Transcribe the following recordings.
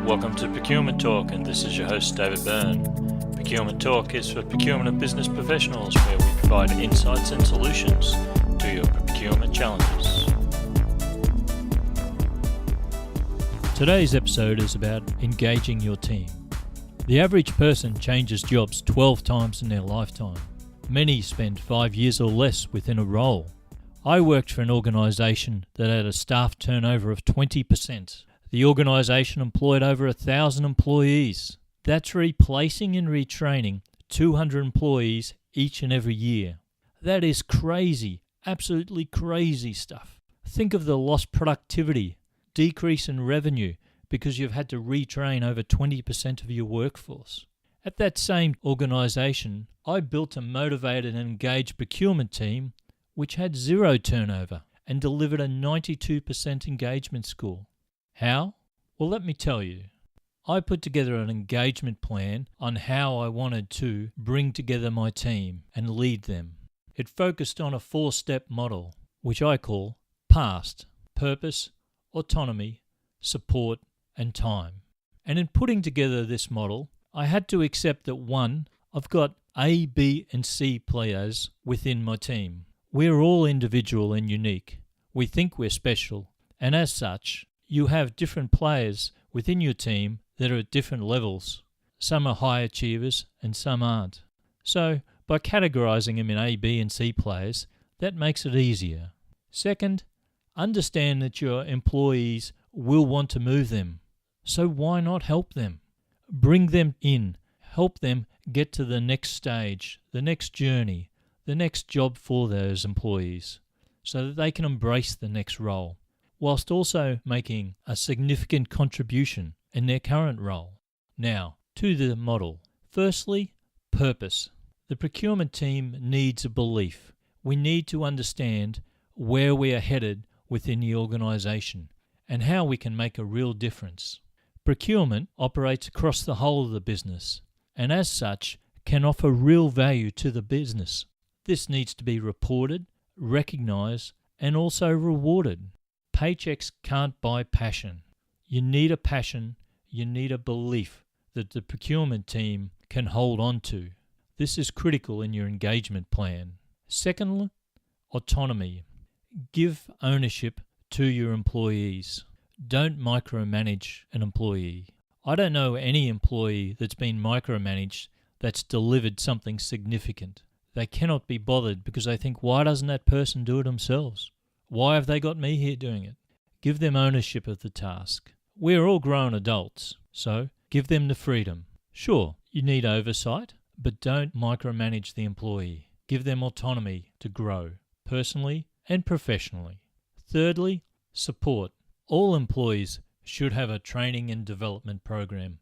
Welcome to Procurement Talk, and this is your host, David Byrne. Procurement Talk is for procurement and business professionals, where we provide insights and solutions to your procurement challenges. Today's episode is about engaging your team. The average person changes jobs 12 times in their lifetime. Many spend 5 years or less within a role. I worked for an organisation that had a staff turnover of 20%. The organisation employed over 1,000 employees. That's replacing and retraining 200 employees each and every year. That is crazy, absolutely crazy stuff. Think of the lost productivity, decrease in revenue because you've had to retrain over 20% of your workforce. At that same organisation, I built a motivated and engaged procurement team which had zero turnover and delivered a 92% engagement score. How? Well, let me tell you. I put together an engagement plan on how I wanted to bring together my team and lead them. It focused on a 4-step model, which I call PAST: purpose, autonomy, support, and time. And in putting together this model, I had to accept that 1, I've got A, B, and C players within my team. We're all individual and unique. We think we're special, and as such, you have different players within your team that are at different levels. Some are high achievers and some aren't. So, by categorising them in A, B and C players, that makes it easier. Second, understand that your employees will want to move them. So why not help them? Bring them in. Help them get to the next stage, the next journey, the next job for those employees, so that they can embrace the next role, whilst also making a significant contribution in their current role. Now, to the model. Firstly, purpose. The procurement team needs a belief. We need to understand where we are headed within the organisation and how we can make a real difference. Procurement operates across the whole of the business and as such can offer real value to the business. This needs to be reported, recognised and also rewarded. Paychecks can't buy passion. You need a passion, you need a belief that the procurement team can hold on to. This is critical in your engagement plan. Second, autonomy. Give ownership to your employees. Don't micromanage an employee. I don't know any employee that's been micromanaged that's delivered something significant. They cannot be bothered because they think, why doesn't that person do it themselves? Why have they got me here doing it? Give them ownership of the task. We're all grown adults, so give them the freedom. Sure, you need oversight, but don't micromanage the employee. Give them autonomy to grow, personally and professionally. Thirdly, support. All employees should have a training and development program.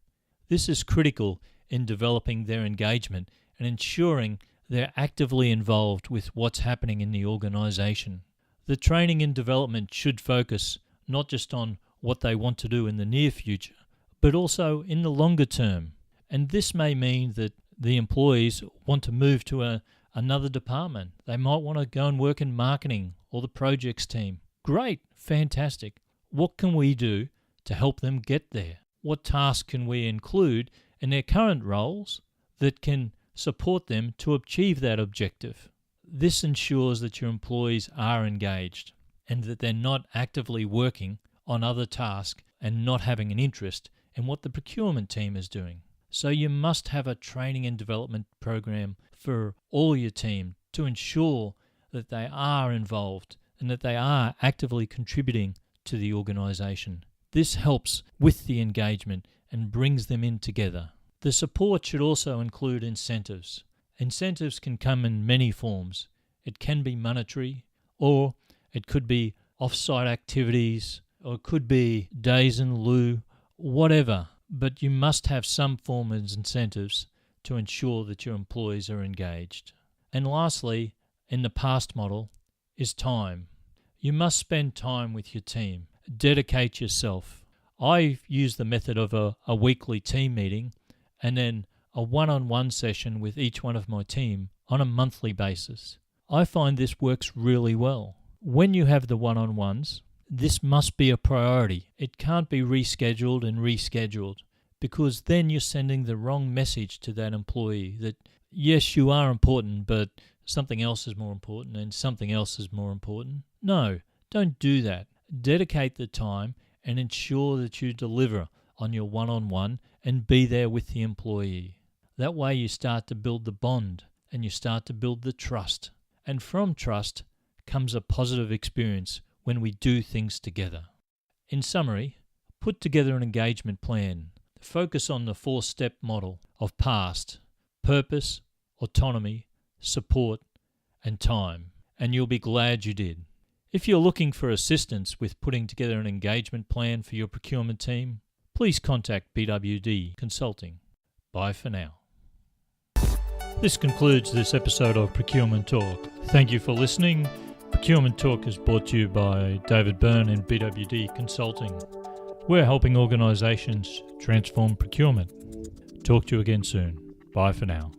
This is critical in developing their engagement and ensuring they're actively involved with what's happening in the organisation. The training and development should focus not just on what they want to do in the near future, but also in the longer term. And this may mean that the employees want to move to another department. They might want to go and work in marketing or the projects team. Great, fantastic. What can we do to help them get there? What tasks can we include in their current roles that can support them to achieve that objective? This ensures that your employees are engaged and that they're not actively working on other tasks and not having an interest in what the procurement team is doing. So you must have a training and development program for all your team to ensure that they are involved and that they are actively contributing to the organisation. This helps with the engagement and brings them in together. The support should also include incentives. Incentives can come in many forms. It can be monetary, or it could be off-site activities, or it could be days in lieu, whatever. But you must have some form of incentives to ensure that your employees are engaged. And lastly, in the PAST model, is time. You must spend time with your team. Dedicate yourself. I use the method of a weekly team meeting and then a one-on-one session with each one of my team on a monthly basis. I find this works really well. When you have the one-on-ones, This must be a priority. It can't be rescheduled and rescheduled, because then you're sending the wrong message to that employee that, yes, you are important, but something else is more important and something else is more important. No, don't do that. Dedicate the time and ensure that you deliver on your one-on-one and be there with the employee. That way you start to build the bond and you start to build the trust. And from trust comes a positive experience when we do things together. In summary, put together an engagement plan. Focus on the 4-step model of PAST: purpose, autonomy, support, and time, and you'll be glad you did. If you're looking for assistance with putting together an engagement plan for your procurement team, please contact BWD Consulting. Bye for now. This concludes this episode of Procurement Talk. Thank you for listening. Procurement Talk is brought to you by David Byrne and BWD Consulting. We're helping organisations transform procurement. Talk to you again soon. Bye for now.